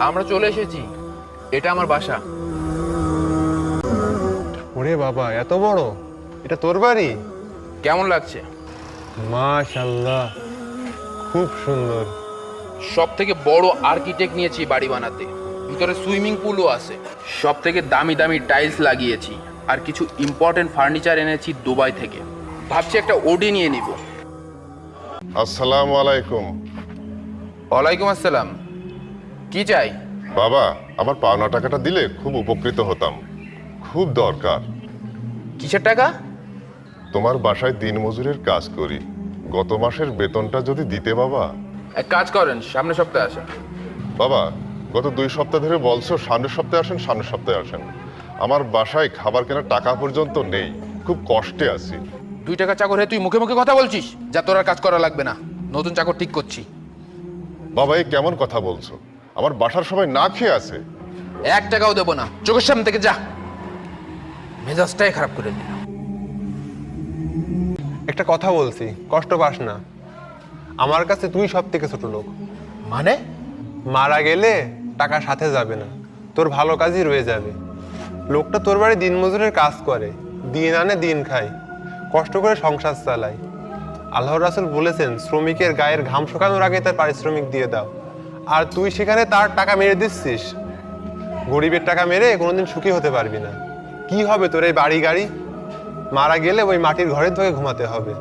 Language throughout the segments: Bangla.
আমরা চলে এসেছি, এটা আমার বাসা। ওরে বাবা, এত বড়! এটা তোর বাড়ি? কেমন লাগছে? মাশাআল্লাহ, খুব সুন্দর। সব থেকে বড় আর্কিটেক্ট নিয়েছি বাড়ি বানাতে, ভিতরে সুইমিং পুলও আছে। সব থেকে দামি দামি টাইলস লাগিয়েছি, আর কিছু ইম্পর্টেন্ট ফার্নিচার এনেছি দুবাই থেকে। ভাবছি একটা ওডি নিয়ে নিব। আসসালামু আলাইকুম। ওয়ালাইকুম আসসালাম। কি চাই? বাবা, আমার পাওনা টাকাটা দিলে খুব উপকৃত হতাম, খুব দরকার। কিসের টাকা? তোমার বাসায় দিনমজুরের কাজ করি, গত মাসের বেতনটা যদি দিতে বাবা। এক কাজ করেন, সামনের সপ্তাহে আসেন। বাবা, গত 2 সপ্তাহ ধরে বলছো সামনের সপ্তাহে আসেন, সামনের সপ্তাহে আসেন। আমার বাসায় খাবার কেনার টাকা পর্যন্ত নেই, খুব কষ্টে আছি। 2 টাকা চাকর হয়ে তুই মুখে মুখে কথা বলছিস? যা, তোর আর কাজ করা লাগবে না, নতুন চাকর ঠিক করছি। বাবা, এই কেমন কথা বলছো? আমার বাসার সবাই না খেয়ে আছে। 1 টাকাও দেবো না, চোখের সামনে থেকে যা। মেজাজটাই খারাপ করে দিল। একটা কথা বলছি, কষ্ট পাস না। আমার কাছে তুই সব থেকে ছোট লোক। মানে? মারা গেলে টাকা সাথে যাবে না, তোর ভালো কাজই রয়ে যাবে। লোকটা তোর বাড়ি দিনমজুরের কাজ করে, দিন আনে দিন খায়, কষ্ট করে সংসার চালায়। আল্লাহর রাসূল বলেছেন, শ্রমিকের গায়ের ঘাম শুকানোর আগে তার পারিশ্রমিক দিয়ে দাও। আর তুই সেখানে তার টাকা মেরে দিচ্ছিস। গরিবের টাকা মেরে কোনোদিন সুখী হতে পারবি না। কি হবে তোর এই বাড়ি গাড়ি? মারা গেলে ওই মাটির ঘরে তোকে ঘুমাতে হবে।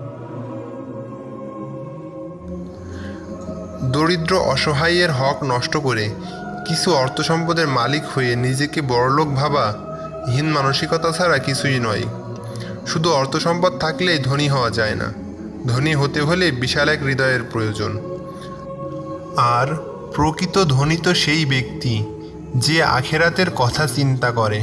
দরিদ্র অসহায়ের হক নষ্ট করে কিছু অর্থ সম্পদের মালিক হয়ে নিজেকে বড়লোক ভাবা হীন মানসিকতা ছাড়া কিছুই নয়। শুধু অর্থ সম্পদ থাকলেই ধনী হওয়া যায় না, ধনী হতে হলে বিশাল এক হৃদয়ের প্রয়োজন। আর প্রকৃত ধনী তো সেই ব্যক্তি যে আখেরাতের কথা চিন্তা করে।